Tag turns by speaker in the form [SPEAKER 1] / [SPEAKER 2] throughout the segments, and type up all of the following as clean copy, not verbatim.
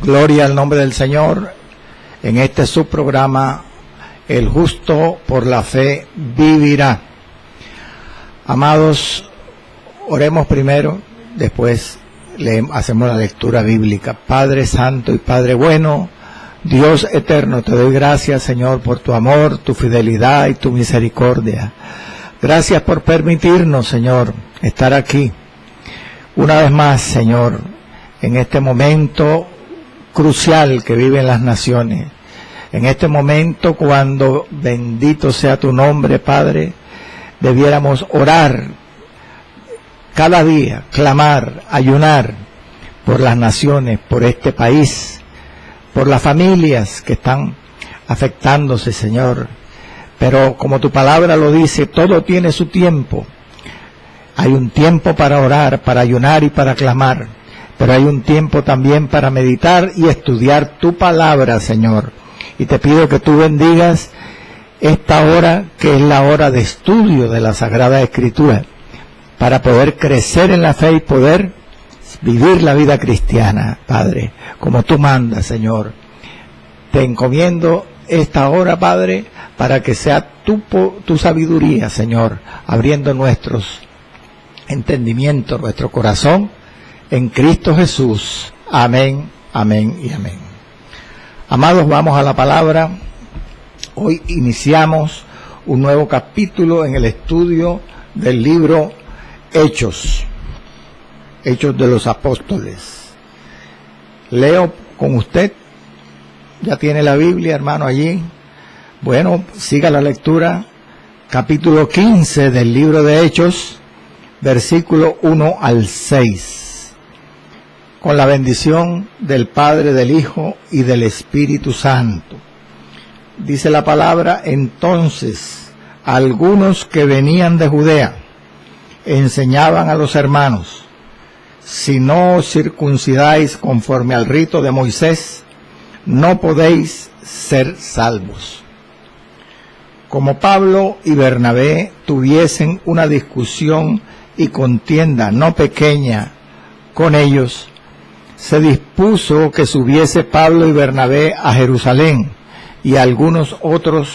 [SPEAKER 1] Gloria al nombre del Señor. En este subprograma, el justo por la fe vivirá. Amados, oremos primero, después hacemos la lectura bíblica. Padre Santo y Padre bueno, Dios eterno, te doy gracias, Señor, por tu amor, tu fidelidad y tu misericordia. Gracias por permitirnos, Señor, estar aquí una vez más, Señor, en este momento crucial que viven las naciones, en este momento cuando, bendito sea tu nombre, Padre, debiéramos orar cada día, clamar, ayunar por las naciones, por este país, por las familias que están afectándose, Señor. Pero como tu palabra lo dice, todo tiene su tiempo. Hay un tiempo para orar, para ayunar y para clamar, pero hay un tiempo también para meditar y estudiar tu palabra, Señor. Y te pido que tú bendigas esta hora, que es la hora de estudio de la Sagrada Escritura, para poder crecer en la fe y poder vivir la vida cristiana, Padre, como tú mandas, Señor. Te encomiendo esta hora, Padre, para que sea tu sabiduría, Señor, abriendo nuestros entendimientos, nuestro corazón, en Cristo Jesús. Amén, amén y amén. Amados, vamos a la palabra. Hoy iniciamos un nuevo capítulo en el estudio del libro Hechos, Hechos de los Apóstoles. Leo con usted. ¿Ya tiene la Biblia, hermano, allí? Bueno, siga la lectura. Capítulo 15 del libro de Hechos, versículo 1 al 6. Con la bendición del Padre, del Hijo y del Espíritu Santo. Dice la palabra: entonces algunos que venían de Judea enseñaban a los hermanos: si no os circuncidáis conforme al rito de Moisés, no podéis ser salvos. Como Pablo y Bernabé tuviesen una discusión y contienda no pequeña con ellos, se dispuso que subiese Pablo y Bernabé a Jerusalén, y algunos otros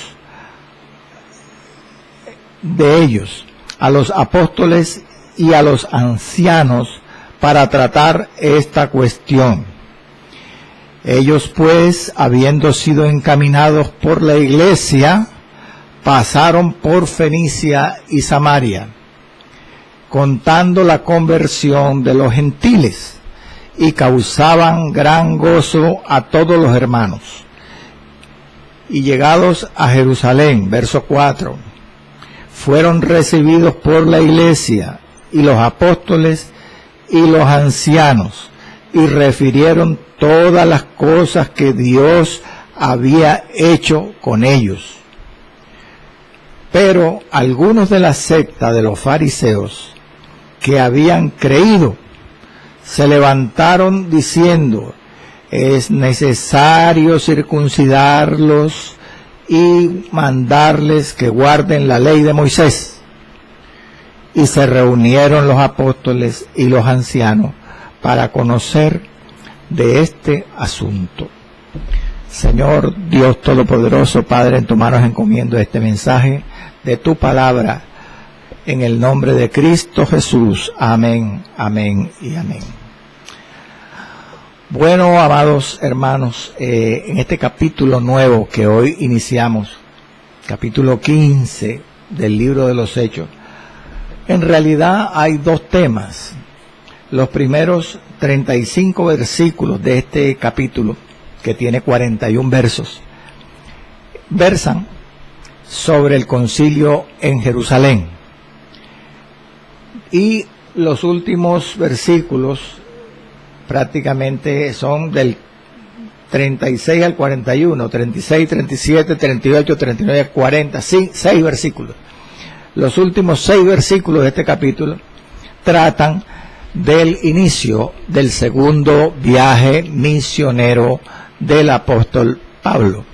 [SPEAKER 1] de ellos, a los apóstoles y a los ancianos, para tratar esta cuestión. Ellos pues, habiendo sido encaminados por la iglesia, pasaron por Fenicia y Samaria, contando la conversión de los gentiles, y causaban gran gozo a todos los hermanos. Y llegados a Jerusalén, verso 4, fueron recibidos por la iglesia y los apóstoles y los ancianos, y refirieron todas las cosas que Dios había hecho con ellos. Pero algunos de la secta de los fariseos que habían creído se levantaron diciendo: es necesario circuncidarlos y mandarles que guarden la ley de Moisés. Y se reunieron los apóstoles y los ancianos para conocer de este asunto. Señor Dios Todopoderoso, Padre, en tus manos encomiendo este mensaje de tu palabra, en el nombre de Cristo Jesús. Amén, amén y amén. Bueno, amados hermanos, en este capítulo nuevo que hoy iniciamos, capítulo 15 del libro de los Hechos, en realidad hay dos temas. Los primeros 35 versículos de este capítulo, que tiene 41 versos, versan sobre el concilio en Jerusalén. Y los últimos versículos prácticamente son del 36 al 41, 36, 37, 38, 39, 40, 6 versículos. Los últimos 6 versículos de este capítulo tratan del inicio del segundo viaje misionero del apóstol Pablo.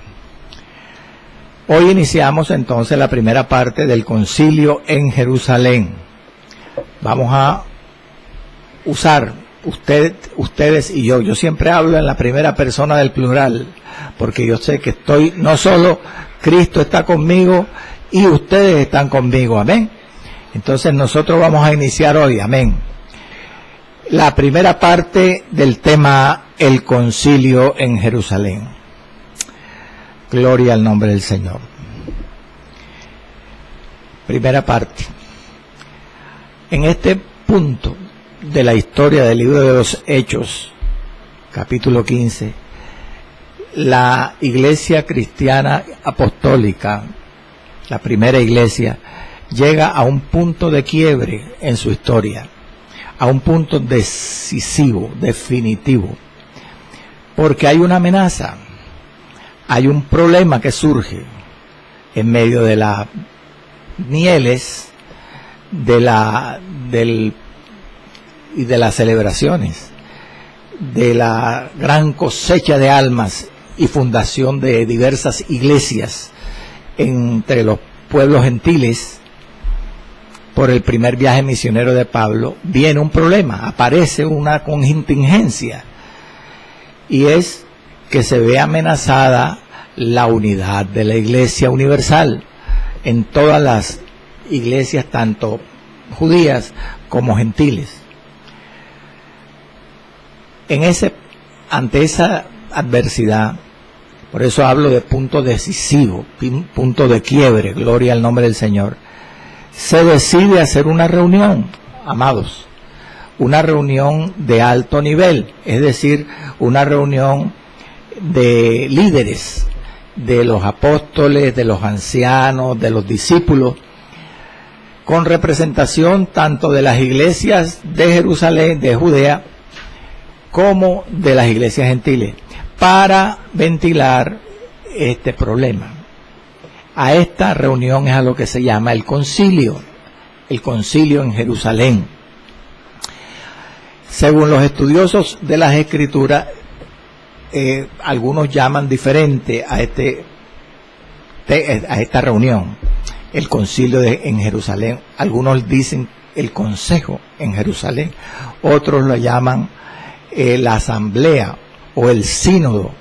[SPEAKER 1] Hoy iniciamos entonces la primera parte del concilio en Jerusalén. Vamos a usar ustedes y yo. Yo siempre hablo en la primera persona del plural, porque yo sé que no solo Cristo está conmigo y ustedes están conmigo, amén. Entonces nosotros vamos a iniciar hoy, amén, la primera parte del tema, el concilio en Jerusalén. Gloria al nombre del Señor. Primera parte. En este punto de la historia del libro de los Hechos, capítulo 15, la iglesia cristiana apostólica, la primera iglesia, llega a un punto de quiebre en su historia, a un punto decisivo, definitivo, porque hay una amenaza, hay un problema que surge en medio de las mieles y de las celebraciones, de la gran cosecha de almas y fundación de diversas iglesias entre los pueblos gentiles. Por el primer viaje misionero de Pablo viene un problema, aparece una contingencia, y es que se ve amenazada la unidad de la iglesia universal en todas las iglesias, tanto judías como gentiles. Ante esa adversidad, por eso hablo de punto decisivo, punto de quiebre, gloria al nombre del Señor, se decide hacer una reunión, amados, una reunión de alto nivel, es decir, una reunión de líderes, de los apóstoles, de los ancianos, de los discípulos, con representación tanto de las iglesias de Jerusalén, de Judea, como de las iglesias gentiles, para ventilar este problema. A esta reunión es a lo que se llama el concilio en Jerusalén. Según los estudiosos de las Escrituras, algunos llaman diferente a esta reunión, el concilio en Jerusalén. Algunos dicen el consejo en Jerusalén, otros lo llaman la asamblea o el sínodo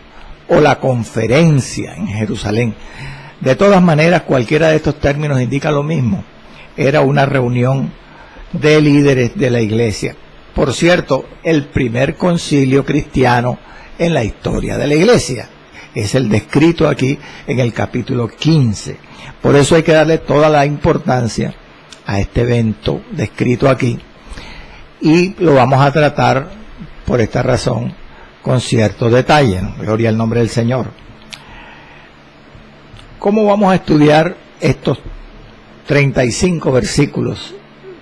[SPEAKER 1] o la conferencia en Jerusalén. De todas maneras, cualquiera de estos términos indica lo mismo. Era una reunión de líderes de la iglesia. Por cierto, el primer concilio cristiano en la historia de la iglesia es el descrito aquí en el capítulo 15. Por eso hay que darle toda la importancia a este evento descrito aquí, y lo vamos a tratar por esta razón con cierto detalle. Gloria al nombre del Señor. ¿Cómo vamos a estudiar estos 35 versículos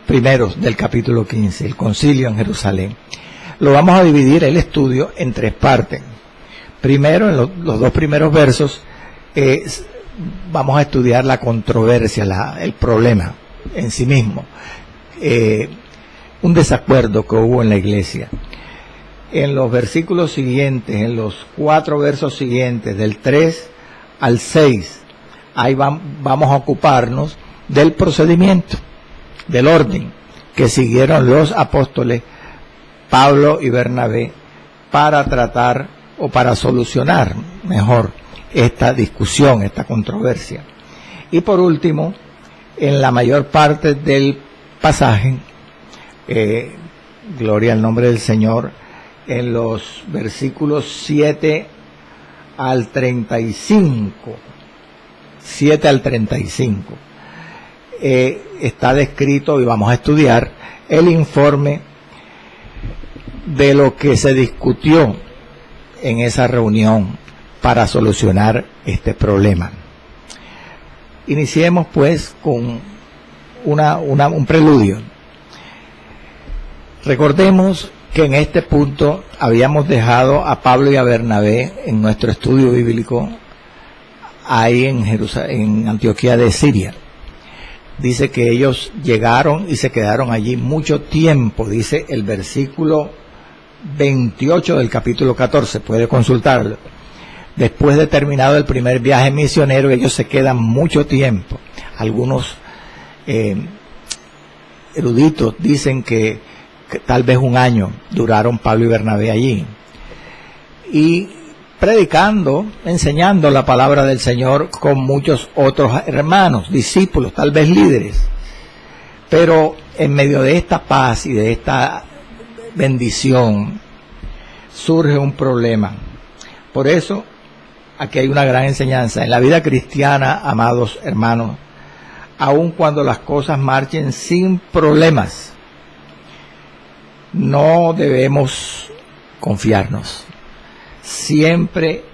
[SPEAKER 1] primeros del capítulo 15, el concilio en Jerusalén? Lo vamos a dividir el estudio en tres partes. Primero, en los dos primeros versos, vamos a estudiar la controversia, el problema en sí mismo, un desacuerdo que hubo en la iglesia. En los versículos siguientes, en los 4 versos siguientes, del 3 al 6, ahí vamos a ocuparnos del procedimiento, del orden que siguieron los apóstoles Pablo y Bernabé para tratar o para solucionar mejor esta discusión, esta controversia. Y por último, en la mayor parte del pasaje, gloria al nombre del Señor, en los versículos 7 al 35, está descrito, y vamos a estudiar el informe de lo que se discutió en esa reunión para solucionar este problema. Iniciemos pues con un preludio. Recordemos que en este punto habíamos dejado a Pablo y a Bernabé en nuestro estudio bíblico ahí en Jerusalén, en Antioquía de Siria. Dice que ellos llegaron y se quedaron allí mucho tiempo, dice el versículo 28 del capítulo 14, puede consultarlo. Después de terminado el primer viaje misionero, ellos se quedan mucho tiempo. Algunos eruditos dicen que tal vez un año duraron Pablo y Bernabé allí. Y predicando, enseñando la palabra del Señor con muchos otros hermanos, discípulos, tal vez líderes. Pero en medio de esta paz y de esta bendición surge un problema. Por eso, aquí hay una gran enseñanza. En la vida cristiana, amados hermanos, aun cuando las cosas marchen sin problemas, no debemos confiarnos. Siempre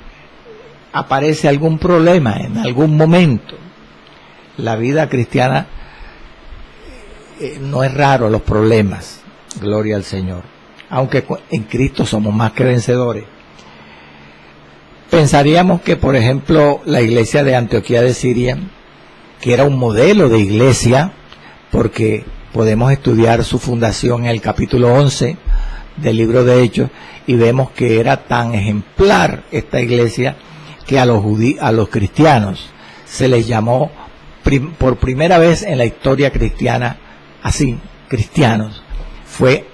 [SPEAKER 1] aparece algún problema en algún momento. La vida cristiana no es raro los problemas, gloria al Señor, aunque en Cristo somos más que vencedores. Pensaríamos que, por ejemplo, la iglesia de Antioquía de Siria, que era un modelo de iglesia, porque podemos estudiar su fundación en el capítulo 11 del libro de Hechos, y vemos que era tan ejemplar esta iglesia que a los cristianos se les llamó por primera vez en la historia cristiana así, cristianos. Fue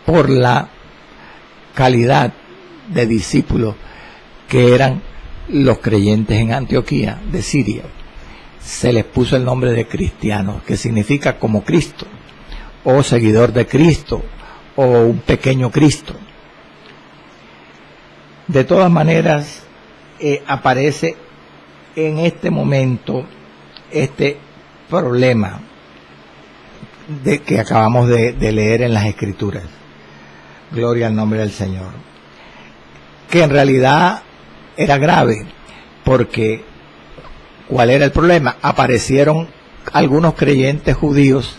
[SPEAKER 1] por la calidad de discípulos que eran los creyentes en Antioquía de Siria. Se les puso el nombre de cristianos, que significa como Cristo, o seguidor de Cristo, o un pequeño Cristo. De todas maneras, aparece en este momento este problema de que acabamos de leer en las Escrituras. Gloria al nombre del Señor. Que en realidad era grave, porque ¿cuál era el problema? Aparecieron algunos creyentes judíos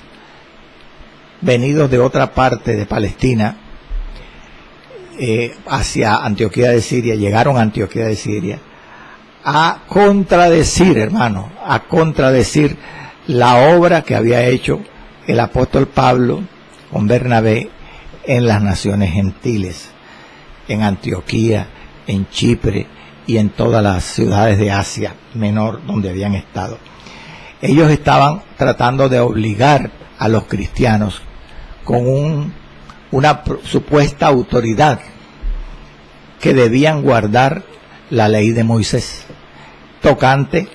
[SPEAKER 1] venidos de otra parte de Palestina hacia Antioquía de Siria, llegaron a Antioquía de Siria a contradecir, hermano, a contradecir la obra que había hecho el apóstol Pablo con Bernabé en las naciones gentiles, en Antioquía, en Chipre y en todas las ciudades de Asia Menor donde habían estado. Ellos estaban tratando de obligar a los cristianos con una supuesta autoridad que debían guardar la ley de Moisés tocante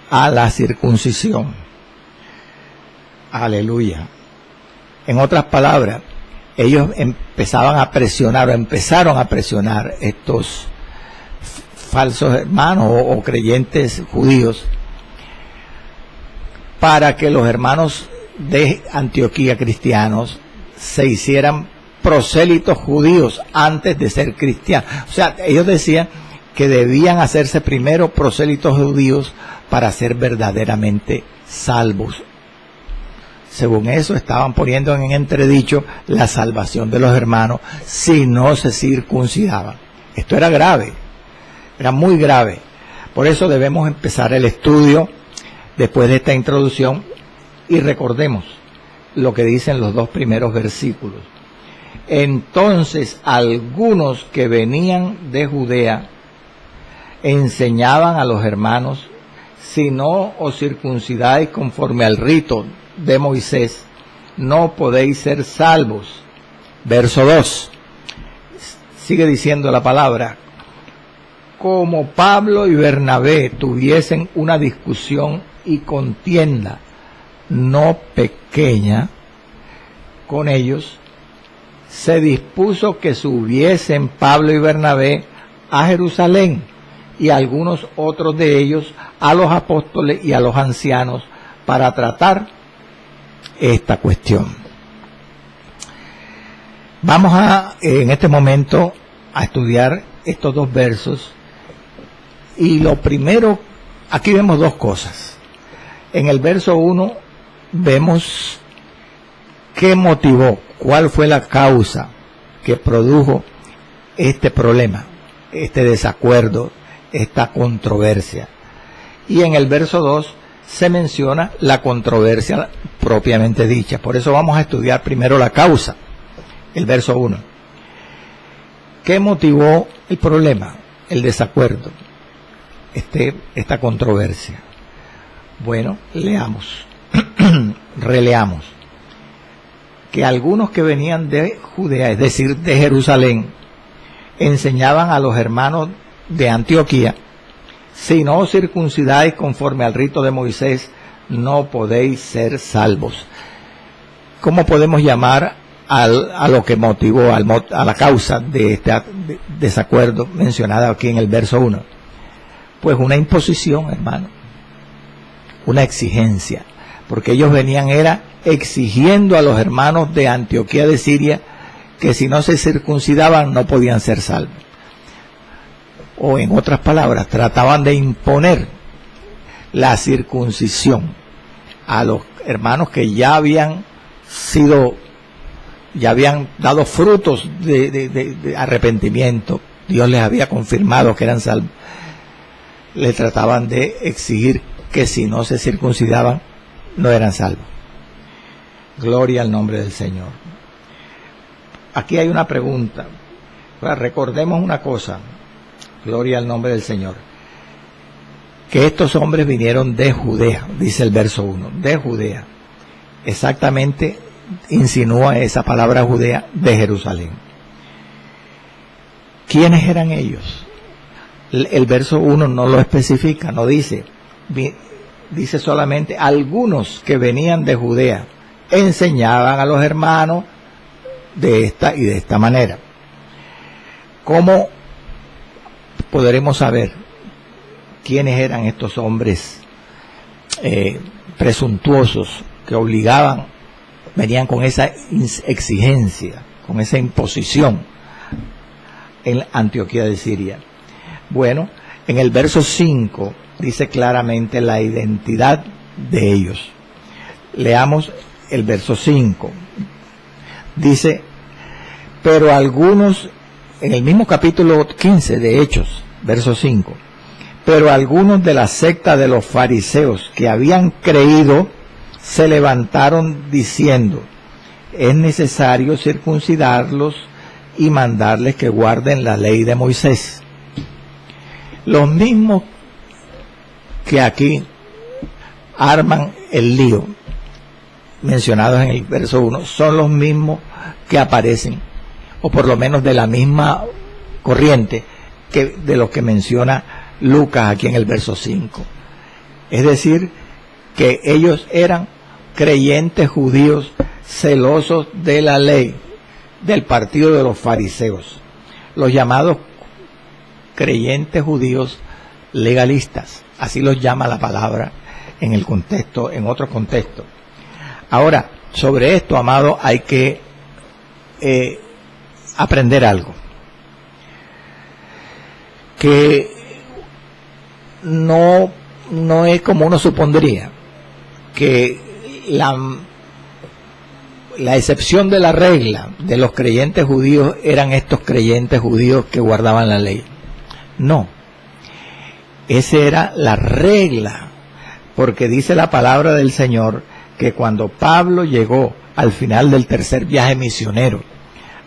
[SPEAKER 1] a la circuncisión. Aleluya. En otras palabras, ellos empezaron a presionar estos falsos hermanos o creyentes judíos para que los hermanos de Antioquía cristianos se hicieran prosélitos judíos antes de ser cristianos. O sea, ellos decían que debían hacerse primero prosélitos judíos para ser verdaderamente salvos. Según eso, estaban poniendo en entredicho la salvación de los hermanos si no se circuncidaban. Esto era grave, era muy grave. Por eso debemos empezar el estudio después de esta introducción y recordemos lo que dicen los dos primeros versículos. Entonces algunos que venían de Judea enseñaban a los hermanos: si no os circuncidáis conforme al rito de Moisés, no podéis ser salvos. Verso 2, sigue diciendo la palabra: como Pablo y Bernabé tuviesen una discusión y contienda no pequeña con ellos, se dispuso que subiesen Pablo y Bernabé a Jerusalén, y algunos otros de ellos a los apóstoles y a los ancianos, para tratar esta cuestión. Vamos en este momento a estudiar estos dos versos, y lo primero, aquí vemos dos cosas. En el verso 1 vemos qué motivó, cuál fue la causa que produjo este problema, este desacuerdo, esta controversia. Y en el verso 2 se menciona la controversia propiamente dicha. Por eso vamos a estudiar primero la causa, el verso 1. ¿Qué motivó el problema, el desacuerdo, esta controversia? Bueno, leamos, releamos. que algunos que venían de Judea, es decir, de Jerusalén, enseñaban a los hermanos de Antioquía: si no os circuncidáis conforme al rito de Moisés, no podéis ser salvos. ¿Cómo podemos llamar a lo que motivó, a la causa de este desacuerdo mencionado aquí en el verso 1? Pues una imposición, hermano, una exigencia, porque ellos venían exigiendo a los hermanos de Antioquía de Siria que si no se circuncidaban no podían ser salvos. O en otras palabras, trataban de imponer la circuncisión a los hermanos que ya habían dado frutos de arrepentimiento. Dios les había confirmado que eran salvos. Le trataban de exigir que si no se circuncidaban no eran salvos. Gloria al nombre del Señor. Aquí hay una pregunta. Recordemos una cosa. Gloria al nombre del Señor. Que estos hombres vinieron de Judea, dice el verso 1, de Judea. Exactamente insinúa esa palabra Judea, de Jerusalén. ¿Quiénes eran ellos? El verso 1 no lo especifica, no dice. Dice solamente algunos que venían de Judea enseñaban a los hermanos de esta y de esta manera. ¿Cómo podremos saber quiénes eran estos hombres presuntuosos que venían con esa exigencia, con esa imposición en Antioquía de Siria? Bueno, en el verso 5 dice claramente la identidad de ellos. Leamos el verso 5. Dice: pero algunos, en el mismo capítulo 15 de Hechos, verso 5, pero algunos de la secta de los fariseos que habían creído se levantaron diciendo: es necesario circuncidarlos y mandarles que guarden la ley de Moisés. Los mismos que aquí arman el lío mencionados en el verso 1 son los mismos que aparecen, o por lo menos de la misma corriente que de los que menciona Lucas aquí en el verso 5. Es decir, que ellos eran creyentes judíos celosos de la ley, del partido de los fariseos, los llamados creyentes judíos legalistas, así los llama la palabra en el contexto, en otros contextos. Ahora, sobre esto, amado, hay que aprender algo, que no es como uno supondría, que la excepción de la regla de los creyentes judíos eran estos creyentes judíos que guardaban la ley. No, esa era la regla, porque dice la palabra del Señor que cuando Pablo llegó al final del tercer viaje misionero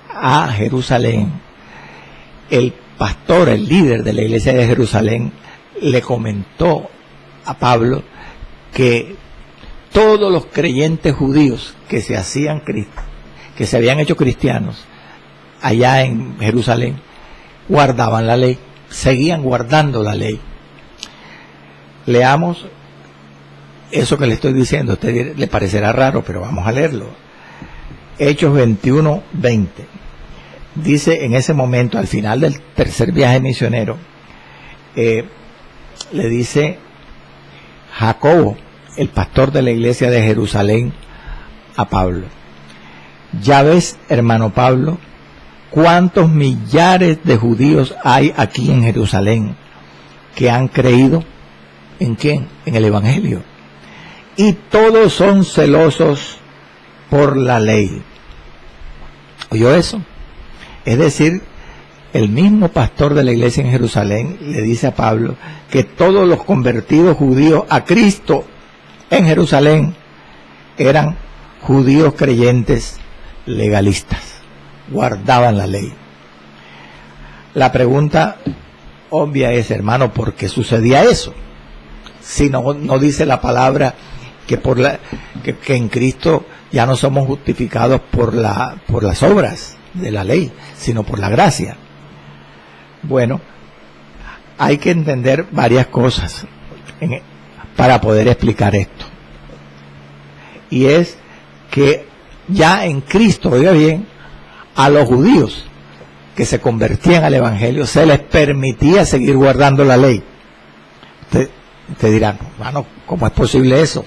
[SPEAKER 1] a Jerusalén, el pastor, el líder de la iglesia de Jerusalén, le comentó a Pablo que todos los creyentes judíos que se habían hecho cristianos allá en Jerusalén guardaban la ley, seguían guardando la ley. Leamos eso que le estoy diciendo. A usted le parecerá raro, pero vamos a leerlo. Hechos 21:20. Dice en ese momento, al final del tercer viaje misionero, le dice Jacobo, el pastor de la iglesia de Jerusalén, a Pablo: ya ves, hermano Pablo, cuántos millares de judíos hay aquí en Jerusalén que han creído ¿en quién? En el Evangelio, y todos son celosos por la ley. ¿Oyó eso? Es decir, el mismo pastor de la iglesia en Jerusalén le dice a Pablo que todos los convertidos judíos a Cristo en Jerusalén eran judíos creyentes legalistas, guardaban la ley. La pregunta obvia es, hermano, ¿por qué sucedía eso? Si no dice la palabra que en Cristo Ya no somos justificados por las obras de la ley, sino por la gracia. Bueno, hay que entender varias cosas para poder explicar esto. Y es que ya en Cristo, oiga bien, a los judíos que se convertían al Evangelio se les permitía seguir guardando la ley. Te dirán, bueno, ¿cómo es posible eso?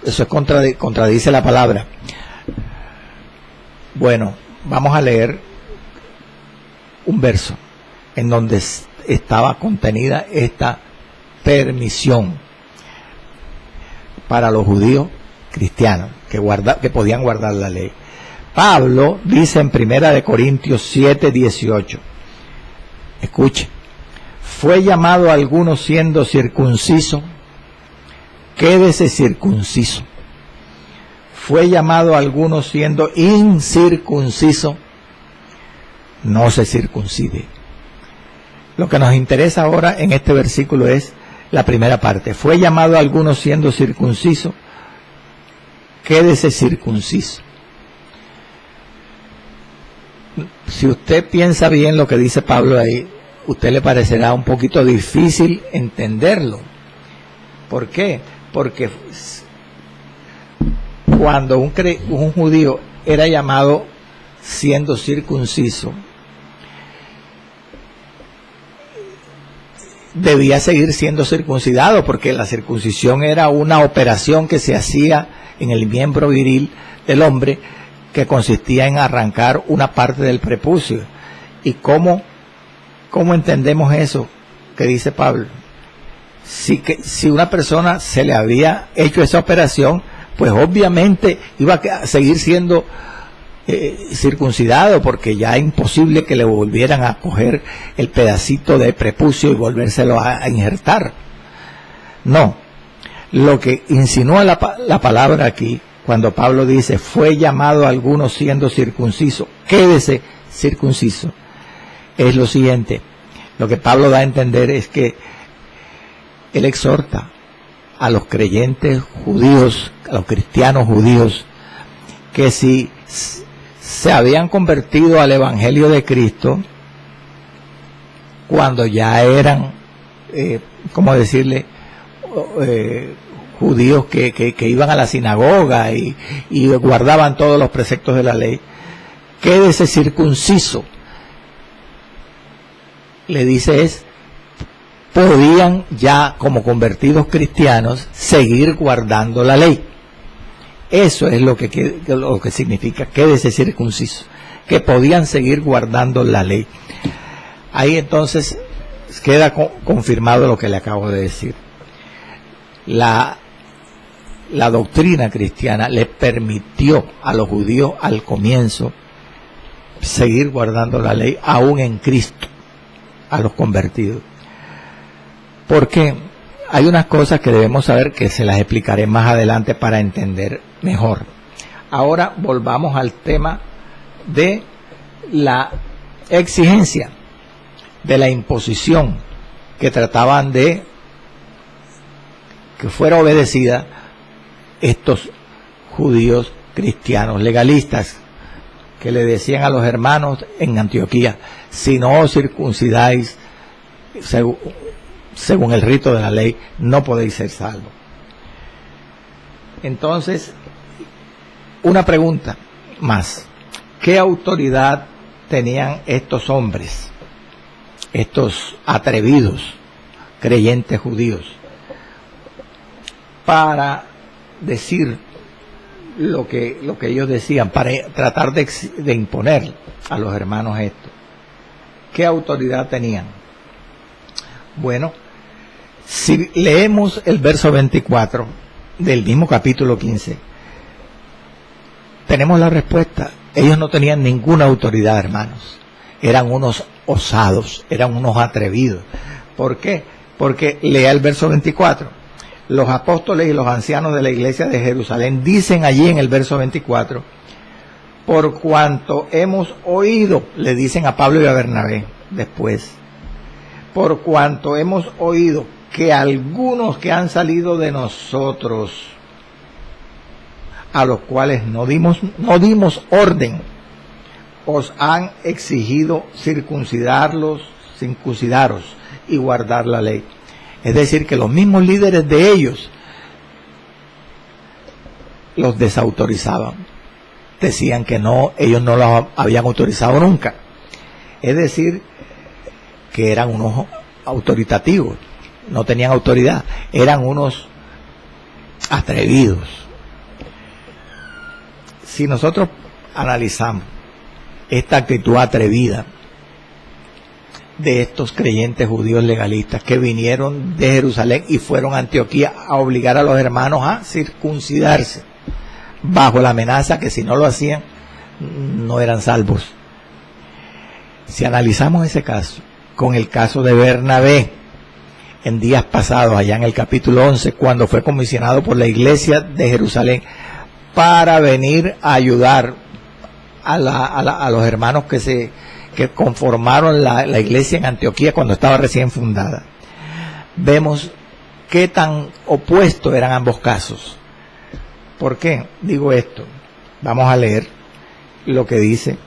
[SPEAKER 1] Eso es contradice la palabra. Bueno, vamos a leer un verso en donde estaba contenida esta permisión para los judíos cristianos que podían guardar la ley. Pablo dice en 1 Corintios 7:18, escuche, fue llamado a algunos siendo circunciso, quédese circunciso. Fue llamado a algunos siendo incircunciso, no se circuncide. Lo que nos interesa ahora en este versículo es la primera parte. Fue llamado a algunos siendo circunciso, quédese circunciso. Si usted piensa bien lo que dice Pablo ahí, usted le parecerá un poquito difícil entenderlo. ¿Por qué? Porque cuando un judío era llamado siendo circunciso, debía seguir siendo circuncidado, porque la circuncisión era una operación que se hacía en el miembro viril del hombre, que consistía en arrancar una parte del prepucio. ¿Y cómo entendemos eso que dice Pablo? Si una persona se le había hecho esa operación, pues obviamente iba a seguir siendo circuncidado, porque ya es imposible que le volvieran a coger el pedacito de prepucio y volvérselo a injertar. No, lo que insinúa la palabra aquí, cuando Pablo dice, fue llamado a algunos siendo circunciso, quédese circunciso, es lo siguiente. Lo que Pablo da a entender es que él exhorta a los creyentes judíos, a los cristianos judíos, que si se habían convertido al Evangelio de Cristo, cuando ya eran, ¿cómo decirle?, judíos que iban a la sinagoga y guardaban todos los preceptos de la ley, quédese circunciso. Le dice podían ya como convertidos cristianos seguir guardando la ley. Eso es lo que significa quédese circunciso, que podían seguir guardando la ley. Ahí entonces queda confirmado lo que le acabo de decir. La doctrina cristiana le permitió a los judíos al comienzo seguir guardando la ley aún en Cristo, a los convertidos. Porque hay unas cosas que debemos saber que se las explicaré más adelante para entender mejor. Ahora volvamos al tema de la exigencia, de la imposición, que trataban de que fuera obedecida estos judíos cristianos legalistas, que le decían a los hermanos en Antioquía, si no os circuncidáis según el rito de la ley, no podéis ser salvos. Entonces, una pregunta más. ¿Qué autoridad tenían estos hombres, estos atrevidos creyentes judíos, para decir lo que ellos decían, para tratar de imponer a los hermanos esto? ¿Qué autoridad tenían? Bueno, si leemos el verso 24 del mismo capítulo 15, tenemos la respuesta. Ellos no tenían ninguna autoridad, hermanos. Eran unos osados, eran unos atrevidos. ¿Por qué? Porque lea el verso 24. Los apóstoles y los ancianos de la iglesia de Jerusalén dicen allí en el verso 24, por cuanto hemos oído, le dicen a Pablo y a Bernabé después, por cuanto hemos oído que algunos que han salido de nosotros a los cuales no dimos orden, os han exigido circuncidaros y guardar la ley. Es decir, que los mismos líderes de ellos los desautorizaban. Decían que no, ellos no los habían autorizado nunca. Es decir, que eran unos autoritativos, no tenían autoridad, eran unos atrevidos. Si nosotros analizamos esta actitud atrevida de estos creyentes judíos legalistas que vinieron de Jerusalén y fueron a Antioquía a obligar a los hermanos a circuncidarse, bajo la amenaza que si no lo hacían, no eran salvos. Si analizamos ese caso con el caso de Bernabé, en días pasados, allá en el capítulo 11, cuando fue comisionado por la iglesia de Jerusalén para venir a ayudar a los hermanos que conformaron la iglesia en Antioquía cuando estaba recién fundada, vemos qué tan opuestos eran ambos casos. ¿Por qué digo esto? Vamos a leer lo que dice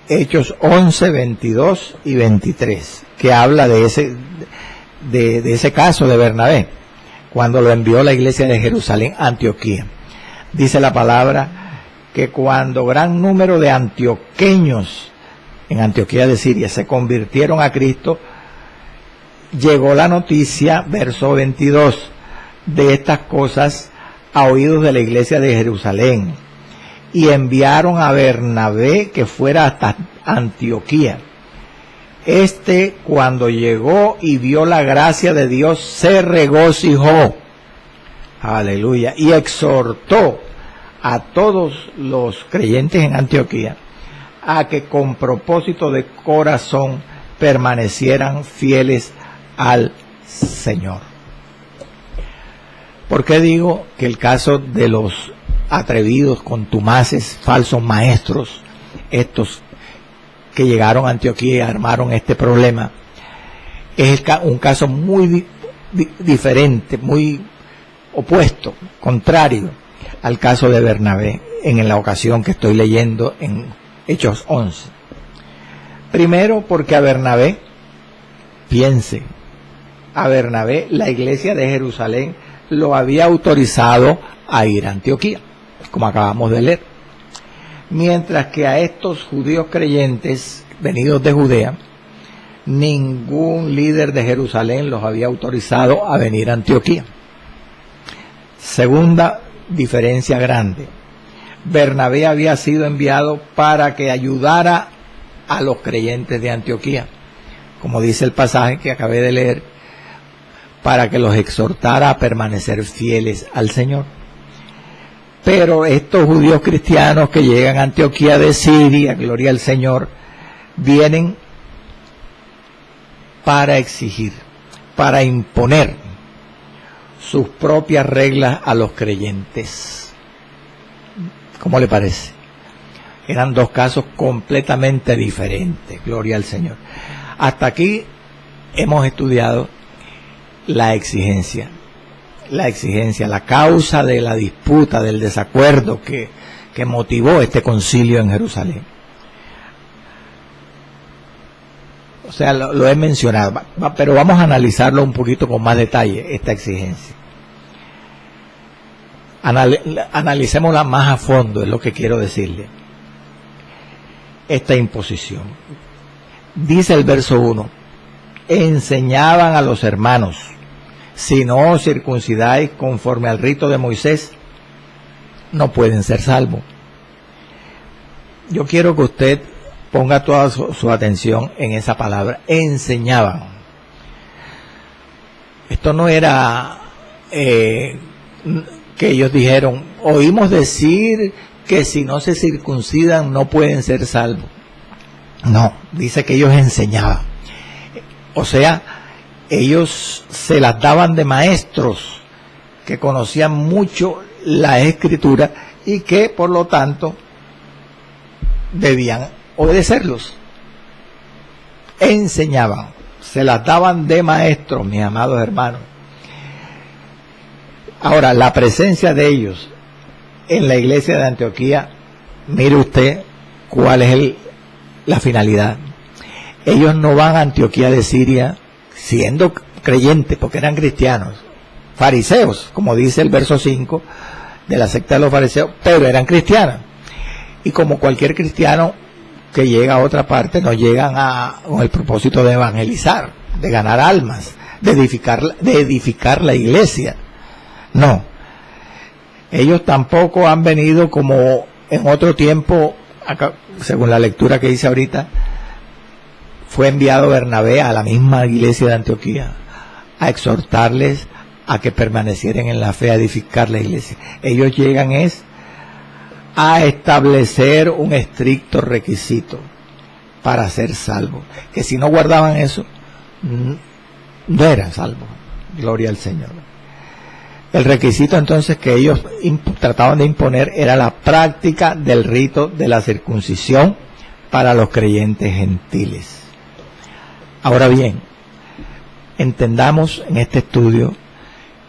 [SPEAKER 1] Hechos 11, 22 y 23, que habla de ese caso de Bernabé, cuando lo envió la iglesia de Jerusalén a Antioquía. Dice la palabra que cuando gran número de antioqueños en Antioquía de Siria se convirtieron a Cristo, llegó la noticia, verso 22, de estas cosas a oídos de la iglesia de Jerusalén, y enviaron a Bernabé que fuera hasta Antioquía. Cuando llegó y vio la gracia de Dios, se regocijó, aleluya, y exhortó a todos los creyentes en Antioquía a que con propósito de corazón permanecieran fieles al Señor. ¿Por qué digo que el caso de los atrevidos, contumaces, falsos maestros, estos que llegaron a Antioquía y armaron este problema, es un caso muy diferente, muy opuesto, contrario al caso de Bernabé en la ocasión que estoy leyendo en Hechos 11? Primero, porque a Bernabé la iglesia de Jerusalén lo había autorizado a ir a Antioquía, como acabamos de leer. Mientras que a estos judíos creyentes venidos de Judea, ningún líder de Jerusalén los había autorizado a venir a Antioquía. Segunda diferencia grande: Bernabé había sido enviado para que ayudara a los creyentes de Antioquía, como dice el pasaje que acabé de leer, para que los exhortara a permanecer fieles al Señor. Pero estos judíos cristianos que llegan a Antioquía de Siria, gloria al Señor, vienen para exigir, para imponer sus propias reglas a los creyentes. ¿Cómo le parece? Eran dos casos completamente diferentes, gloria al Señor. Hasta aquí hemos estudiado la exigencia, la causa de la disputa, del desacuerdo que motivó este concilio en Jerusalén. O sea, lo he mencionado, pero vamos a analizarlo un poquito con más detalle, esta exigencia. Analicémosla más a fondo, es lo que quiero decirle. Esta imposición. Dice el verso 1, enseñaban a los hermanos: si no os circuncidáis conforme al rito de Moisés, no pueden ser salvos. Yo quiero que usted ponga toda su atención en esa palabra, enseñaban. Esto no era que ellos dijeron, oímos decir que si no se circuncidan no pueden ser salvos. No, dice que ellos enseñaban. O sea, ellos se las daban de maestros que conocían mucho la Escritura y que por lo tanto debían obedecerlos. Enseñaban, se las daban de maestros, mis amados hermanos. Ahora, la presencia de ellos en la iglesia de Antioquía, mire usted cuál es la finalidad. Ellos no van a Antioquía de Siria siendo creyentes, porque eran cristianos, fariseos, como dice el verso 5 de la secta de los fariseos, pero eran cristianos. Y como cualquier cristiano que llega a otra parte, no llegan con el propósito de evangelizar, de ganar almas, de edificar la iglesia. No. Ellos tampoco han venido como en otro tiempo, acá, según la lectura que hice ahorita, fue enviado Bernabé a la misma iglesia de Antioquía a exhortarles a que permanecieran en la fe, a edificar la iglesia. Ellos llegan a establecer un estricto requisito para ser salvos, que si no guardaban eso, no eran salvos. Gloria al Señor. El requisito entonces que ellos trataban de imponer era la práctica del rito de la circuncisión para los creyentes gentiles. Ahora bien, entendamos en este estudio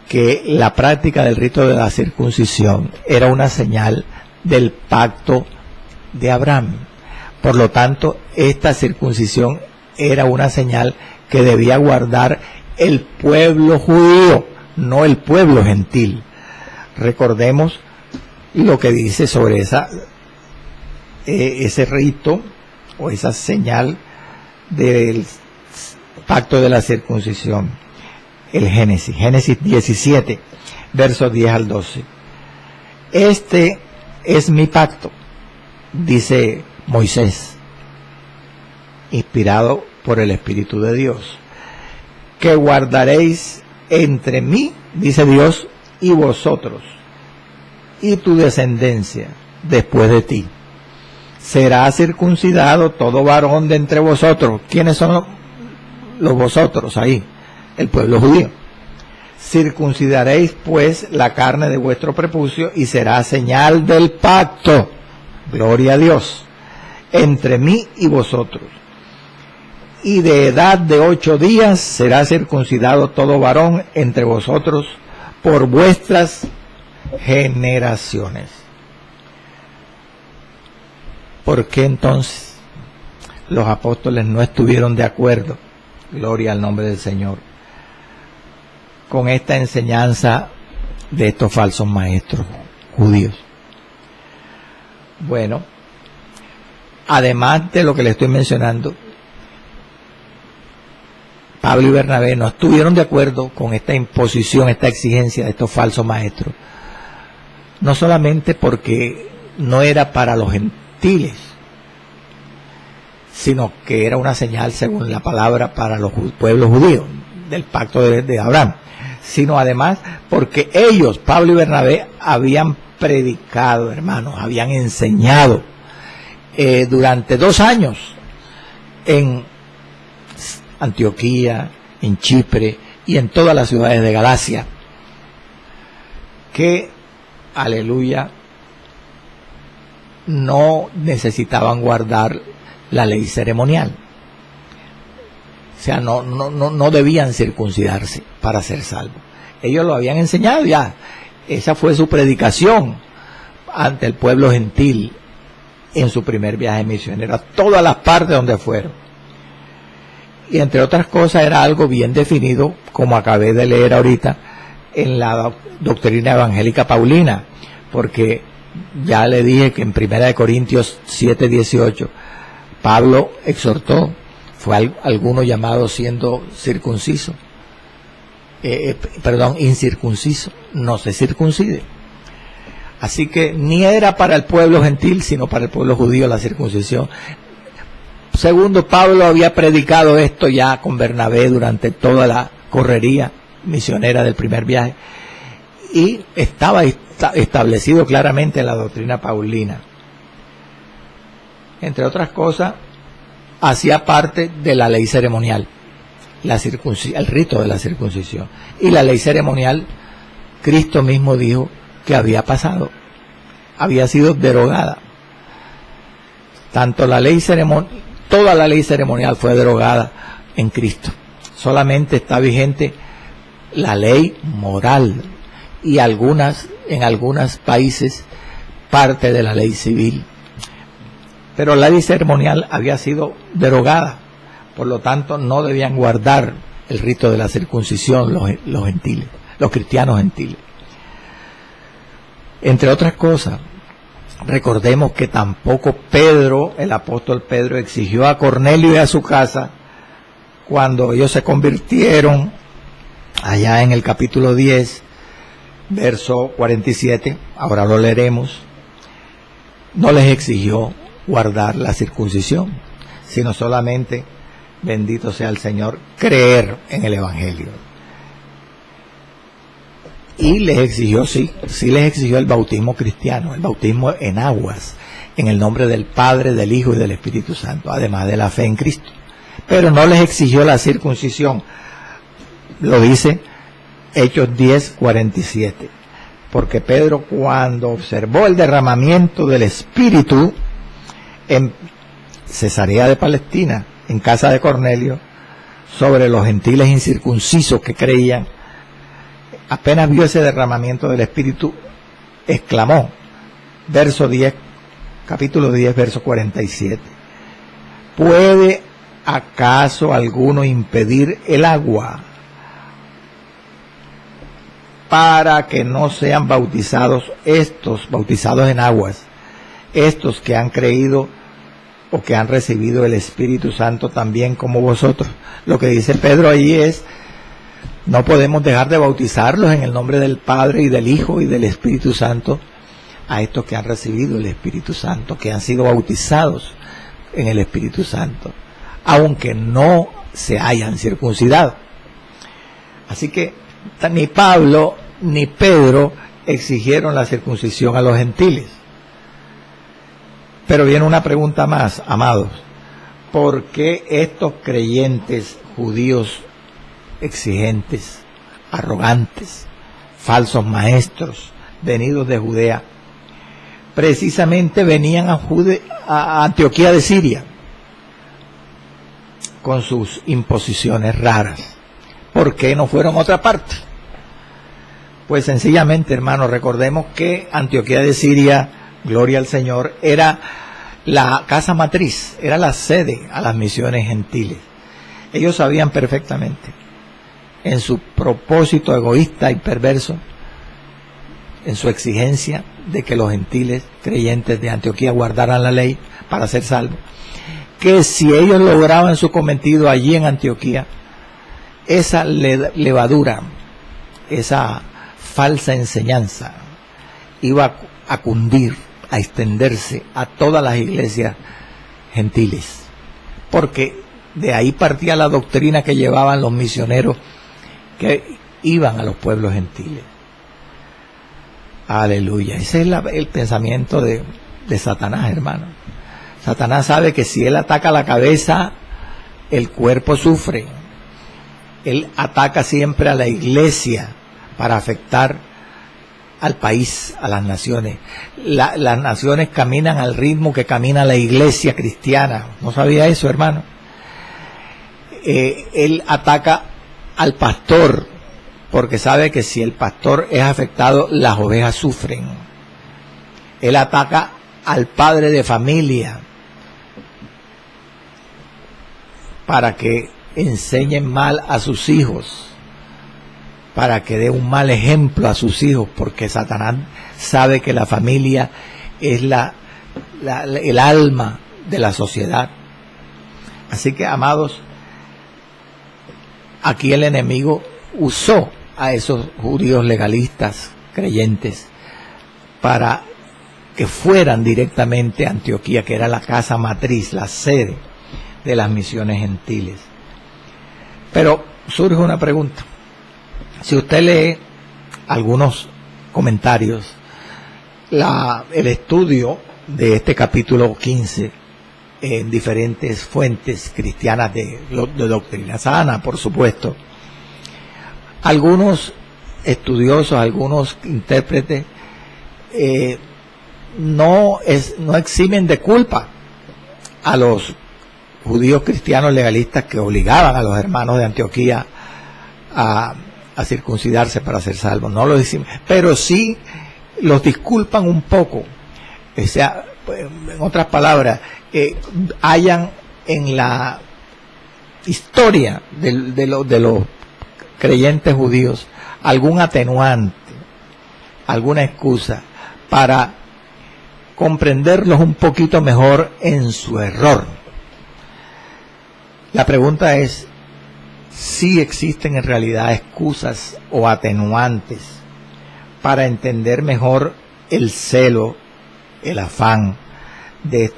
[SPEAKER 1] que la práctica del rito de la circuncisión era una señal del pacto de Abraham. Por lo tanto, esta circuncisión era una señal que debía guardar el pueblo judío, no el pueblo gentil. Recordemos lo que dice sobre ese rito o esa señal del pacto de la circuncisión. El Génesis 17, versos 10 al 12. Este es mi pacto, dice Moisés, inspirado por el Espíritu de Dios, que guardaréis entre mí, dice Dios, y vosotros, y tu descendencia después de ti. Será circuncidado todo varón de entre vosotros. ¿Quiénes son los vosotros ahí? El pueblo judío. Circuncidaréis pues la carne de vuestro prepucio y será señal del pacto, gloria a Dios, entre mí y vosotros. Y de edad de 8 días será circuncidado todo varón entre vosotros por vuestras generaciones. ¿Por qué entonces los apóstoles no estuvieron de acuerdo, gloria al nombre del Señor, con esta enseñanza de estos falsos maestros judíos? Bueno, además de lo que le estoy mencionando, Pablo y Bernabé no estuvieron de acuerdo con esta imposición, esta exigencia de estos falsos maestros, no solamente porque no era para los gentiles, sino que era una señal, según la palabra, para los pueblos judíos, del pacto de Abraham, sino además porque ellos, Pablo y Bernabé, habían predicado, hermanos, habían enseñado durante 2 años en Antioquía, en Chipre y en todas las ciudades de Galacia, que, aleluya, no necesitaban guardar la ley ceremonial. O sea, no debían circuncidarse para ser salvos. Ellos lo habían enseñado ya. Esa fue su predicación ante el pueblo gentil en su primer viaje misionero, a todas las partes donde fueron. Y entre otras cosas era algo bien definido, como acabé de leer ahorita, en la doctrina evangélica paulina, porque ya le dije que en 1 Corintios 7:18 Pablo exhortó, fue alguno llamado siendo circunciso, incircunciso, no se circuncide. Así que ni era para el pueblo gentil, sino para el pueblo judío la circuncisión. Segundo, Pablo había predicado esto ya con Bernabé durante toda la correría misionera del primer viaje, y estaba establecido claramente en la doctrina paulina. Entre otras cosas, hacía parte de la ley ceremonial, el rito de la circuncisión. Y la ley ceremonial, Cristo mismo dijo que había pasado, había sido derogada. Tanto la ley ceremonial, toda la ley ceremonial fue derogada en Cristo. Solamente está vigente la ley moral, y en algunos países parte de la ley civil. Pero la ley ceremonial había sido derogada, por lo tanto no debían guardar el rito de la circuncisión los gentiles, los cristianos gentiles. Entre otras cosas, recordemos que tampoco Pedro, el apóstol Pedro, exigió a Cornelio y a su casa, cuando ellos se convirtieron, allá en el capítulo 10, verso 47, ahora lo leeremos, no les exigió guardar la circuncisión, sino solamente, bendito sea el Señor, creer en el Evangelio. Y les exigió, sí les exigió el bautismo cristiano, el bautismo en aguas, en el nombre del Padre, del Hijo y del Espíritu Santo, además de la fe en Cristo. Pero no les exigió la circuncisión. Lo dice Hechos 10, 47. Porque Pedro, cuando observó el derramamiento del Espíritu en Cesarea de Palestina, en casa de Cornelio, sobre los gentiles incircuncisos que creían, apenas vio ese derramamiento del Espíritu, exclamó, verso 10, capítulo 10, verso 47, ¿puede acaso alguno impedir el agua para que no sean bautizados bautizados en aguas, estos que han creído o que han recibido el Espíritu Santo también como vosotros? Lo que dice Pedro allí es, no podemos dejar de bautizarlos en el nombre del Padre y del Hijo y del Espíritu Santo a estos que han recibido el Espíritu Santo, que han sido bautizados en el Espíritu Santo, aunque no se hayan circuncidado. Así que ni Pablo ni Pedro exigieron la circuncisión a los gentiles. Pero viene una pregunta más, amados. ¿Por qué estos creyentes judíos exigentes, arrogantes, falsos maestros, venidos de Judea, precisamente venían a Antioquía de Siria con sus imposiciones raras? ¿Por qué no fueron a otra parte? Pues sencillamente, hermanos, recordemos que Antioquía de Siria, gloria al Señor, era la casa matriz, era la sede a las misiones gentiles. Ellos sabían perfectamente, en su propósito egoísta y perverso, en su exigencia de que los gentiles creyentes de Antioquía guardaran la ley para ser salvos, que si ellos lograban su cometido allí en Antioquía, esa levadura, esa falsa enseñanza iba a cundir, a extenderse a todas las iglesias gentiles, porque de ahí partía la doctrina que llevaban los misioneros que iban a los pueblos gentiles. Aleluya. Ese es el pensamiento de Satanás, hermano. Satanás sabe que si él ataca la cabeza, el cuerpo sufre. Él ataca siempre a la iglesia para afectar al país, a las naciones. Las naciones caminan al ritmo que camina la iglesia cristiana. ¿No sabía eso, hermano? Él ataca al pastor, porque sabe que si el pastor es afectado, las ovejas sufren. Él ataca al padre de familia para que enseñen mal a sus hijos, para que dé un mal ejemplo a sus hijos, porque Satanás sabe que la familia es el alma de la sociedad. Así que, amados, aquí el enemigo usó a esos judíos legalistas, creyentes, para que fueran directamente a Antioquía, que era la casa matriz, la sede de las misiones gentiles. Pero surge una pregunta. Si usted lee algunos comentarios, el estudio de este capítulo 15 en diferentes fuentes cristianas de doctrina sana, por supuesto, algunos estudiosos, algunos intérpretes no eximen de culpa a los judíos cristianos legalistas que obligaban a los hermanos de Antioquía a circuncidarse para ser salvos. No lo eximen, pero sí los disculpan un poco, O sea, en otras palabras, hayan en la historia de los creyentes judíos algún atenuante, alguna excusa para comprenderlos un poquito mejor en su error. La pregunta es si existen en realidad excusas o atenuantes para entender mejor el celo, el afán de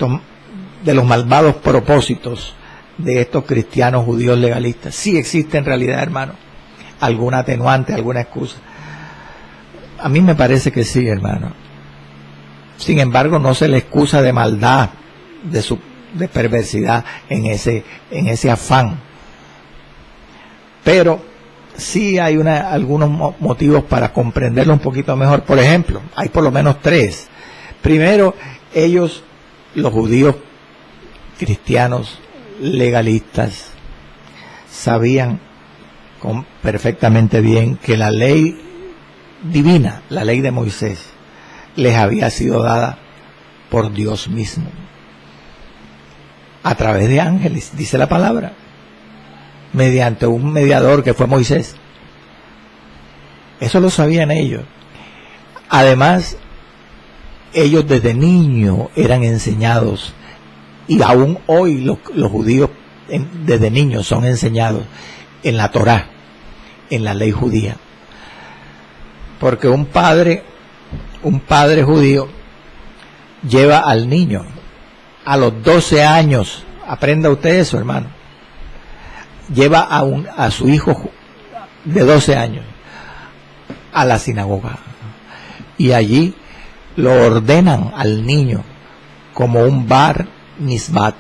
[SPEAKER 1] los malvados propósitos de estos cristianos judíos legalistas. Si existe en realidad, hermano, alguna atenuante, alguna excusa. A mí me parece que sí, hermano. Sin embargo, no se le excusa de maldad, de perversidad en ese afán. Pero sí hay algunos motivos para comprenderlo un poquito mejor. Por ejemplo, hay por lo menos 3. Primero, ellos, los judíos cristianos legalistas, sabían perfectamente bien que la ley divina, la ley de Moisés, les había sido dada por Dios mismo, a través de ángeles, dice la palabra, mediante un mediador que fue Moisés. Eso lo sabían ellos. Además, ellos desde niños eran enseñados, y aún hoy los judíos desde niños son enseñados en la Torá, en la ley judía. Porque un padre judío lleva al niño a los 12 años, aprenda usted eso, hermano, lleva a su hijo de 12 años a la sinagoga, y allí lo ordenan al niño como un bar misbat,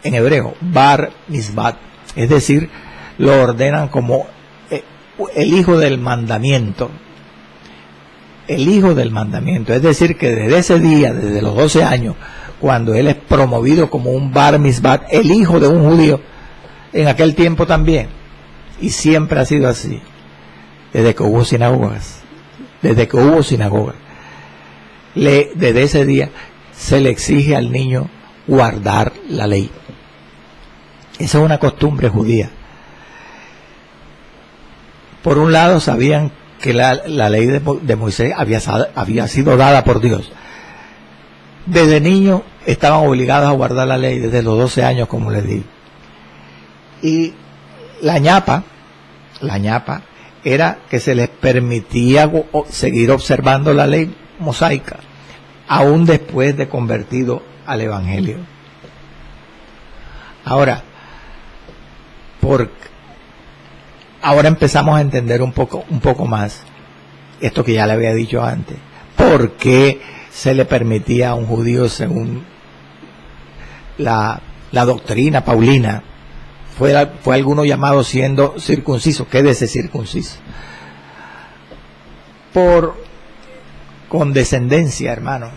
[SPEAKER 1] en hebreo, bar misbat, es decir, lo ordenan como el hijo del mandamiento. El hijo del mandamiento, es decir, que desde ese día, desde los 12 años, cuando él es promovido como un bar misbat, el hijo de un judío, en aquel tiempo también, y siempre ha sido así, desde que hubo sinagogas, desde ese día se le exige al niño guardar la ley. Esa es una costumbre judía. Por un lado, sabían que la ley de Moisés había sido dada por Dios. Desde niños estaban obligados a guardar la ley, desde los 12 años, como les digo. Y la ñapa era que se les permitía seguir observando la ley mosaica, aún después de convertido al Evangelio. Ahora empezamos a entender un poco más esto que ya le había dicho antes. ¿Por qué se le permitía a un judío, según la doctrina paulina, fue alguno llamado siendo circunciso? Quédese circunciso. Por condescendencia, hermano.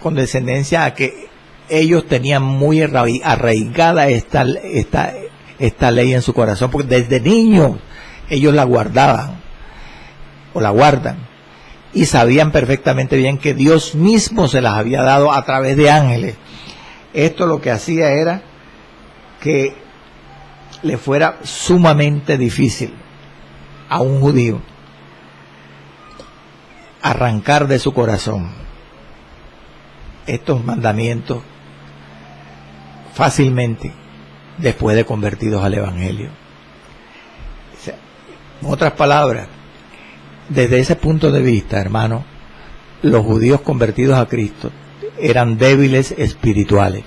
[SPEAKER 1] Condescendencia a que ellos tenían muy arraigada esta ley en su corazón, porque desde niños ellos la guardaban, o la guardan, y sabían perfectamente bien que Dios mismo se las había dado a través de ángeles. Esto lo que hacía era que le fuera sumamente difícil a un judío arrancar de su corazón estos mandamientos fácilmente después de convertidos al Evangelio. O sea, en otras palabras, desde ese punto de vista, hermano, los judíos convertidos a Cristo eran débiles espirituales.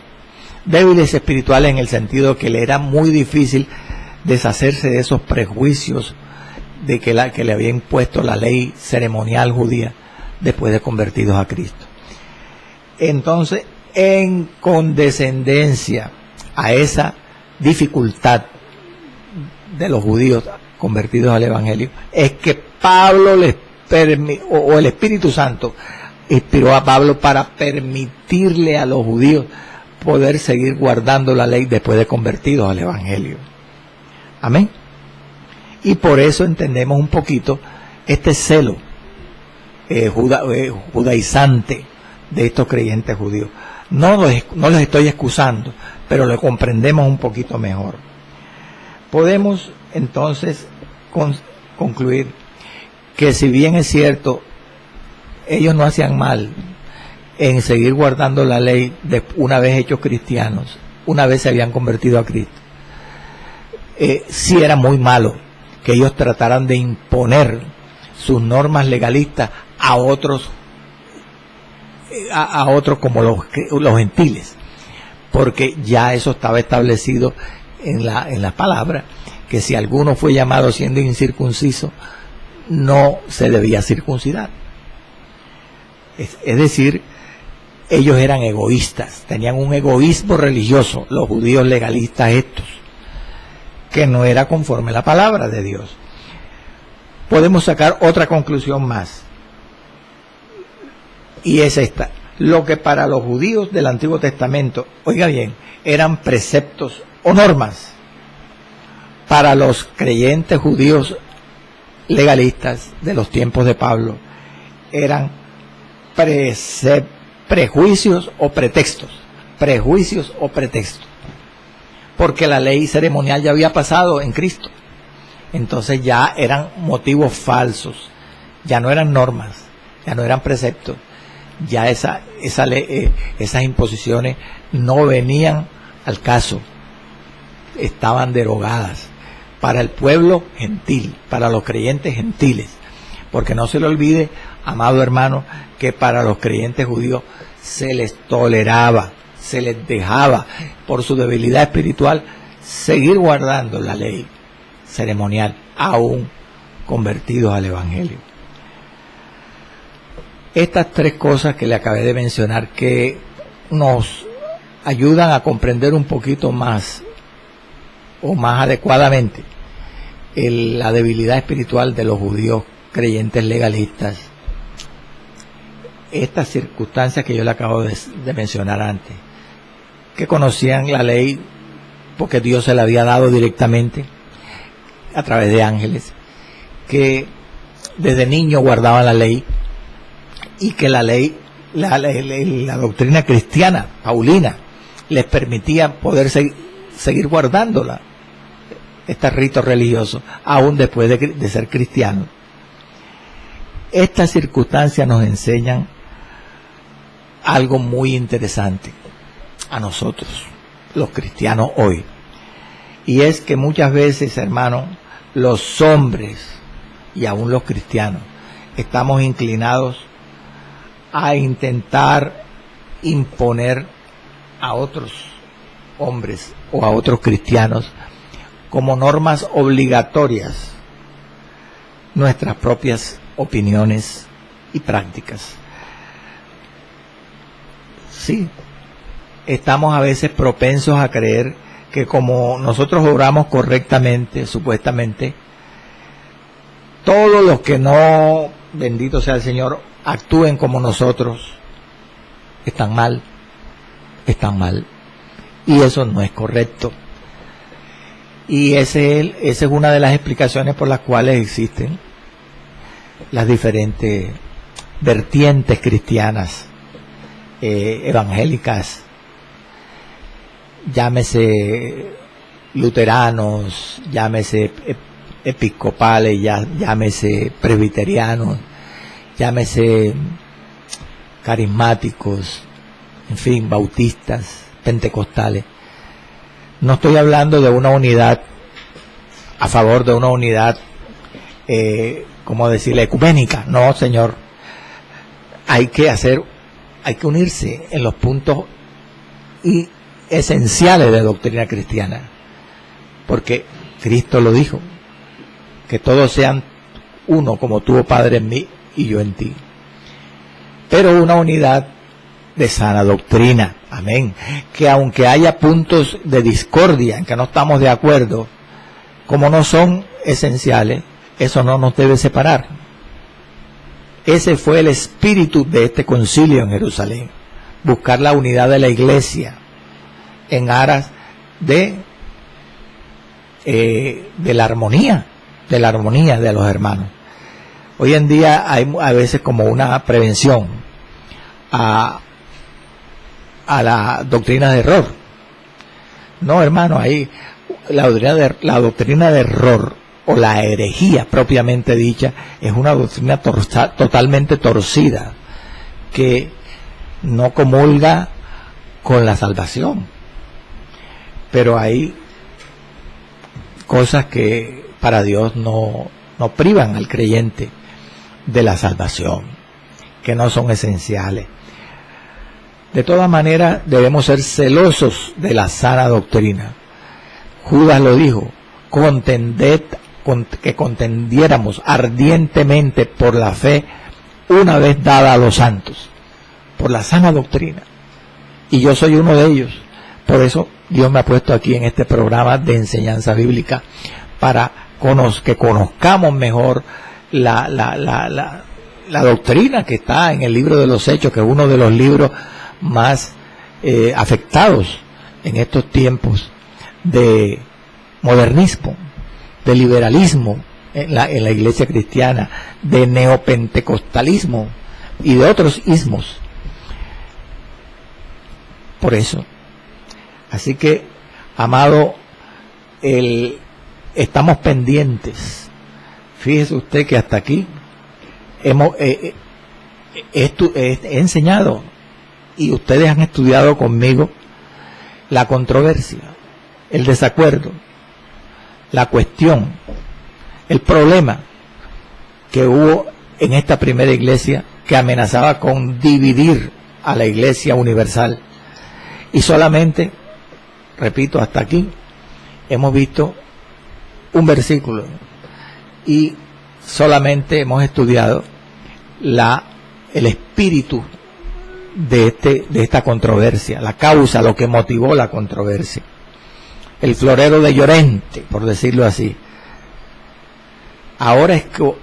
[SPEAKER 1] Débiles espirituales en el sentido que le era muy difícil deshacerse de esos prejuicios de que le había impuesto la ley ceremonial judía después de convertidos a Cristo. Entonces, en condescendencia a esa dificultad de los judíos convertidos al Evangelio, es que Pablo o el Espíritu Santo inspiró a Pablo para permitirle a los judíos poder seguir guardando la ley después de convertidos al Evangelio. Amén. Y por eso entendemos un poquito este celo judaizante de estos creyentes judíos. No los estoy excusando, pero lo comprendemos un poquito mejor. Podemos entonces concluir que si bien es cierto, ellos no hacían mal en seguir guardando la ley una vez hechos cristianos, una vez se habían convertido a Cristo. Sí era muy malo que ellos trataran de imponer sus normas legalistas a otros como los gentiles, porque ya eso estaba establecido en la palabra, que si alguno fue llamado siendo incircunciso, no se debía circuncidar. Es decir, ellos eran egoístas, tenían un egoísmo religioso, los judíos legalistas estos, que no era conforme a la palabra de Dios. Podemos sacar otra conclusión más, y es esta: lo que para los judíos del Antiguo Testamento, oiga bien, eran preceptos o normas, para los creyentes judíos legalistas de los tiempos de Pablo eran prejuicios o pretextos, porque la ley ceremonial ya había pasado en Cristo. Entonces ya eran motivos falsos, ya no eran normas, ya no eran preceptos, ya esas imposiciones no venían al caso, estaban derogadas para el pueblo gentil, para los creyentes gentiles. Porque no se le olvide, amado hermano, que para los creyentes judíos se les toleraba, se les dejaba, por su debilidad espiritual, seguir guardando la ley ceremonial, aún convertidos al Evangelio. Estas tres cosas que le acabé de mencionar, que nos ayudan a comprender un poquito más o más adecuadamente la debilidad espiritual de los judíos creyentes legalistas. Estas circunstancias que yo le acabo de mencionar antes, que conocían la ley porque Dios se la había dado directamente a través de ángeles, que desde niños guardaban la ley, y que la ley, la doctrina cristiana, paulina, les permitía poder seguir guardándola, este rito religioso, aún después de ser cristianos. Estas circunstancias nos enseñan algo muy interesante a nosotros, los cristianos hoy, y es que muchas veces, hermanos, los hombres y aún los cristianos estamos inclinados a intentar imponer a otros hombres o a otros cristianos como normas obligatorias nuestras propias opiniones y prácticas. Sí, estamos a veces propensos a creer que como nosotros obramos correctamente, supuestamente, todos los que no, bendito sea el Señor, actúen como nosotros, están mal. Y eso no es correcto. Y esa es una de las explicaciones por las cuales existen las diferentes vertientes cristianas, evangélicas, llámese luteranos, llámese episcopales, llámese presbiterianos, llámese carismáticos, en fin, bautistas, pentecostales. No estoy hablando de una unidad, a favor de una unidad, como decirle, ecuménica. No, señor. Hay que unirse en los puntos esenciales de la doctrina cristiana. Porque Cristo lo dijo, que todos sean uno, como tú, Padre, en mí y yo en ti. Pero una unidad de sana doctrina, amén, que aunque haya puntos de discordia en que no estamos de acuerdo, como no son esenciales, eso no nos debe separar. Ese fue el espíritu de este concilio en Jerusalén, buscar la unidad de la iglesia en aras de la armonía de los hermanos. Hoy en día hay a veces como una prevención a la doctrina de error. No, hermano, ahí la doctrina de error o la herejía propiamente dicha es una doctrina totalmente torcida que no comulga con la salvación. Pero hay cosas que para Dios no privan al creyente de la salvación, que no son esenciales. De todas maneras, debemos ser celosos de la sana doctrina. Judas lo dijo, que contendiéramos ardientemente por la fe una vez dada a los santos, por la sana doctrina. Y yo soy uno de ellos. Por eso Dios me ha puesto aquí en este programa de enseñanza bíblica, para que conozcamos mejor la doctrina que está en el libro de los Hechos, que es uno de los libros más afectados en estos tiempos de modernismo, de liberalismo en la iglesia cristiana, de neopentecostalismo y de otros ismos. Por eso, así que, amado, estamos pendientes. Fíjese usted que hasta aquí he enseñado, y ustedes han estudiado conmigo, la controversia, el desacuerdo, la cuestión, el problema que hubo en esta primera iglesia, que amenazaba con dividir a la iglesia universal. Y solamente, repito, hasta aquí hemos visto un versículo y solamente hemos estudiado el espíritu de esta controversia, la causa, lo que motivó la controversia, el florero de Llorente, por decirlo así. Ahora es que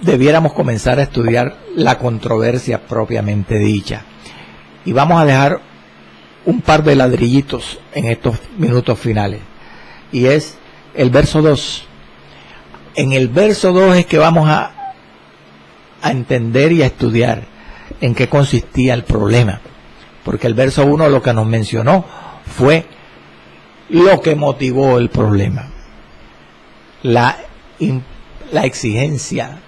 [SPEAKER 1] debiéramos comenzar a estudiar la controversia propiamente dicha, y vamos a dejar un par de ladrillitos en estos minutos finales, y es el verso 2. En el verso 2 es que vamos a entender y a estudiar en qué consistía el problema, porque el verso 1 lo que nos mencionó fue lo que motivó el problema, la exigencia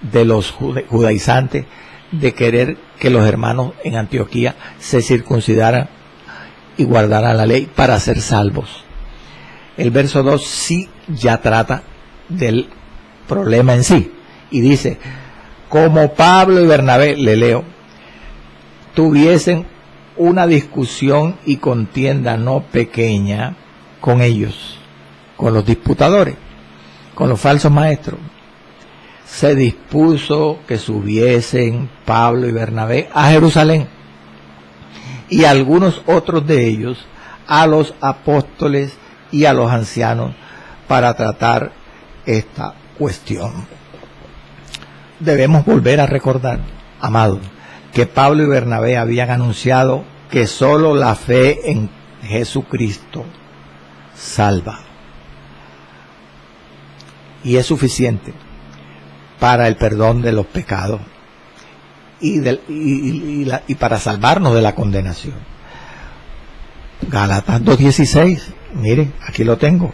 [SPEAKER 1] de los judaizantes de querer que los hermanos en Antioquía se circuncidaran y guardaran la ley para ser salvos. El verso 2 sí ya trata del problema en sí, y dice: como Pablo y Bernabé, le leo, tuviesen una discusión y contienda no pequeña con ellos, con los disputadores, con los falsos maestros, se dispuso que subiesen Pablo y Bernabé a Jerusalén, y algunos otros de ellos a los apóstoles y a los ancianos, para tratar esta cuestión. Debemos volver a recordar, amados, que Pablo y Bernabé habían anunciado que solo la fe en Jesucristo salva, y es suficiente para el perdón de los pecados y para salvarnos de la condenación. Gálatas 2:16, mire, aquí lo tengo.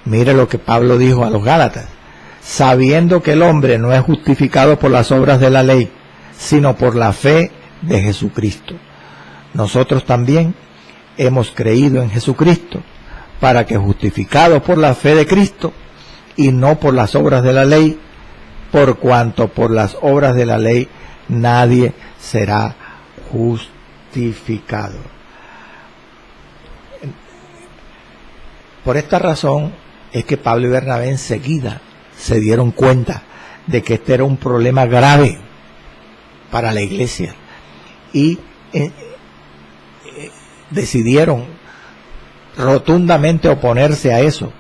[SPEAKER 1] Mire lo que Pablo dijo a los Gálatas: sabiendo que el hombre no es justificado por las obras de la ley, sino por la fe de Jesucristo. Nosotros también hemos creído en Jesucristo, para que, justificados por la fe de Cristo y no por las obras de la ley, por cuanto por las obras de la ley nadie será justificado. Por esta razón es que Pablo y Bernabé enseguida se dieron cuenta de que este era un problema grave para la iglesia, y decidieron rotundamente oponerse a eso,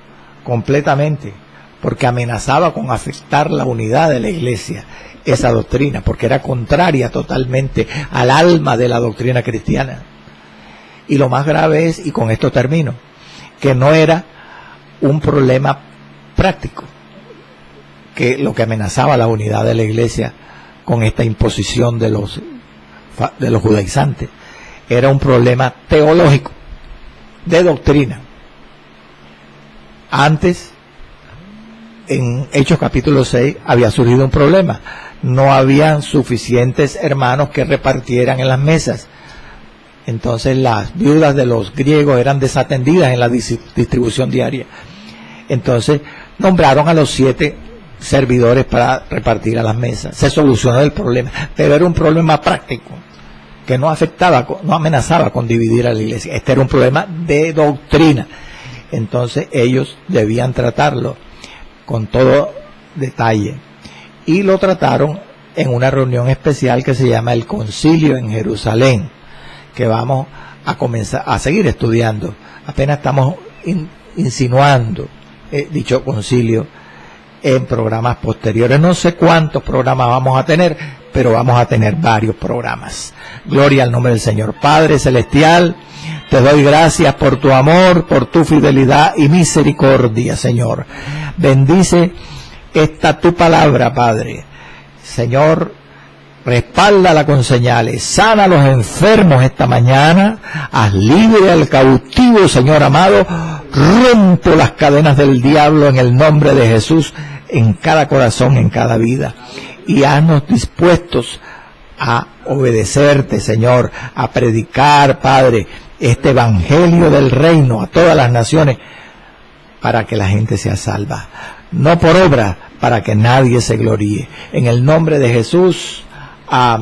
[SPEAKER 1] completamente, porque amenazaba con afectar la unidad de la iglesia, esa doctrina, porque era contraria totalmente al alma de la doctrina cristiana. Y lo más grave es, y con esto termino, que no era un problema práctico, que lo que amenazaba la unidad de la iglesia con esta imposición de los judaizantes era un problema teológico, de doctrina. Antes, en Hechos capítulo 6, había surgido un problema. No habían suficientes hermanos que repartieran en las mesas. Entonces las viudas de los griegos eran desatendidas en la distribución diaria. Entonces nombraron a los 7 servidores para repartir a las mesas. Se solucionó el problema, pero era un problema práctico que no afectaba, no amenazaba con dividir a la iglesia. Este era un problema de doctrina. Entonces ellos debían tratarlo con todo detalle, y lo trataron en una reunión especial que se llama el Concilio en Jerusalén, que vamos a comenzar a seguir estudiando. Apenas estamos insinuando dicho concilio en programas posteriores. No sé cuántos programas vamos a tener, pero vamos a tener varios programas. Gloria al nombre del Señor. Padre celestial, te doy gracias por tu amor, por tu fidelidad y misericordia, Señor. Bendice esta tu palabra, Padre. Señor, respáldala con señales, sana a los enfermos esta mañana, haz libre al cautivo, Señor amado, rompe las cadenas del diablo en el nombre de Jesús, en cada corazón, en cada vida, y haznos dispuestos a obedecerte, Señor, a predicar, Padre, este evangelio del reino a todas las naciones, para que la gente sea salva, no por obra, para que nadie se gloríe. En el nombre de Jesús, amén.